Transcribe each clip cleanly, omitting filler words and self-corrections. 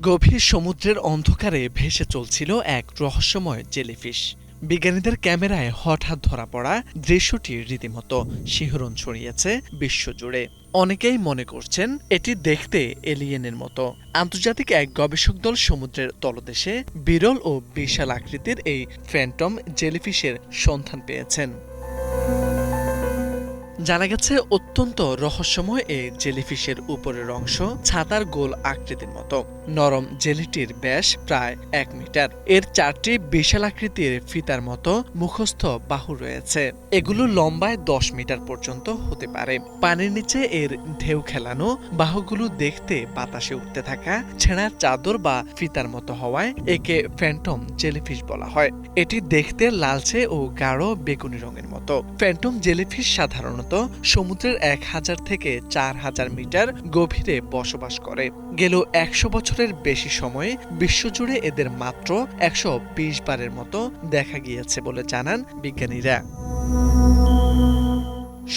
গভীর সমুদ্রের অন্ধকারে ভেসে চলছিল এক রহস্যময় জেলিফিশ। বিজ্ঞানীদের ক্যামেরায় হঠাৎ ধরা পড়া দৃশ্যটি রীতিমতো শিহরণ ছড়িয়েছে বিশ্বজুড়ে। অনেকেই মনে করছেন এটি দেখতে এলিয়েনের মতো। আন্তর্জাতিক এক গবেষক দল সমুদ্রের তলদেশে বিরল ও বিশাল আকৃতির এই ফ্যান্টম জেলিফিশের সন্ধান পেয়েছেন। জানা গেছে অত্যন্ত রহস্যময় এই জেলিফিশের উপরের অংশ ছাতার গোল আকৃতির মতো। নরম জেলিটির ব্যাস প্রায় 1 মিটার। এর 4টি বিশাল আকৃতির ফিতার মতো মুখস্থ বাহু রয়েছে। এগুলো লম্বায় 10 মিটার পর্যন্ত হতে পারে। পানির নিচে এর ঢেউ খেলানো বাহুগুলো দেখতে বাতাসে উঠতে থাকা ছেঁড়া চাদর বা ফিতার মতো হওয়ায় একে ফ্যান্টম জেলিফিশ বলা হয়। এটি দেখতে লালচে ও গাঢ় বেগুনি রঙের মতো। ফ্যান্টম জেলিফিশ সাধারণত সমুদ্রের 1000 থেকে 4000 মিটার গভীরে বসবাস করে। গেল 100 বছরের বেশি সময়ে বিশ্বজুড়ে এদের মাত্র 120 বারের মতো দেখা গিয়েছে বলে জানান বিজ্ঞানীরা।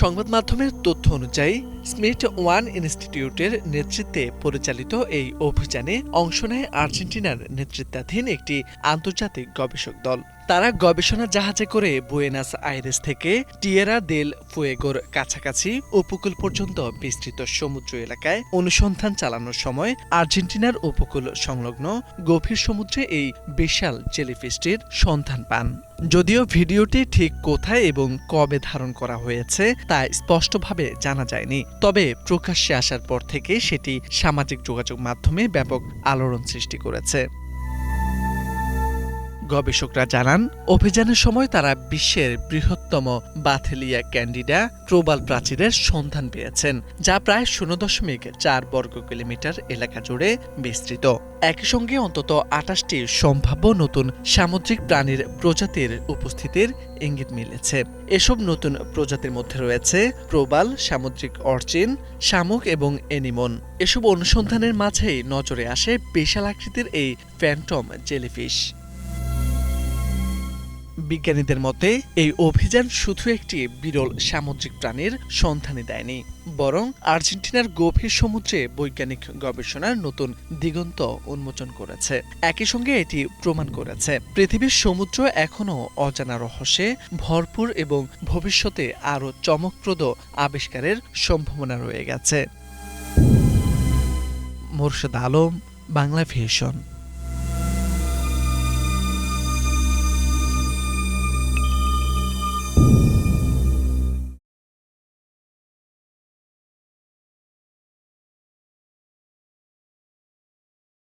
সংবাদ মাধ্যমের তথ্য অনুযায়ী স্মিথ ওয়ান ইনস্টিটিউটের নেতৃত্বে পরিচালিত এই অভিযানে অংশ নেয় আর্জেন্টিনার নেতৃত্বাধীন একটি আন্তর্জাতিক গবেষক দল। তারা গবেষণা জাহাজে করে বুয়েনাস আইরেস থেকে টিয়েরা দেল ফুয়েগোর কাছাকাছি উপকূল পর্যন্ত বিস্তৃত সমুদ্র এলাকায় অনুসন্ধান চালানোর সময় আর্জেন্টিনার উপকূল সংলগ্ন গভীর সমুদ্রে এই বিশাল জেলিফিশটির সন্ধান পান। যদিও ভিডিওটি ঠিক কোথায় এবং কবে ধারণ করা হয়েছে তা স্পষ্টভাবে জানা যায়নি, তবে প্রকাশ্যে আসার পর থেকে সেটি সামাজিক যোগাযোগ মাধ্যমে ব্যাপক আলোড়ন সৃষ্টি করেছে। গবেষকরা জানান, অভিযানের সময় তারা বিশ্বের বৃহত্তম বাথেলিয়া ক্যান্ডিডা প্রবাল প্রাচীরের সন্ধান পেয়েছেন, যা প্রায় 0.4 বর্গ কিলোমিটার এলাকা জুড়ে বিস্তৃত। একই সঙ্গে অন্তত 28টি সম্ভাব্য নতুন সামুদ্রিক প্রাণীর প্রজাতির উপস্থিতির ইঙ্গিত মিলেছে। এসব নতুন প্রজাতির মধ্যে রয়েছে প্রবাল, সামুদ্রিক অর্চিন, শামুক এবং এনিমন। এসব অনুসন্ধানের মাঝেই নজরে আসে বিশাল আকৃতির এই ফ্যান্টম জেলিফিশ। বিজ্ঞানীদের মতে এই অভিযান শুধু একটি বিরল সামুদ্রিক প্রাণীর সন্ধানই দেয়নি, বরং আর্জেন্টিনার গভীর সমুদ্রে বৈজ্ঞানিক গবেষণার নতুন দিগন্ত উন্মোচন করেছে। একই সঙ্গে এটি প্রমাণ করেছে পৃথিবীর সমুদ্র এখনও অজানা রহস্যে ভরপুর এবং ভবিষ্যতে আরও চমকপ্রদ আবিষ্কারের সম্ভাবনা রয়ে গেছে। মোরশেদ আলম, বাংলা ভিশন।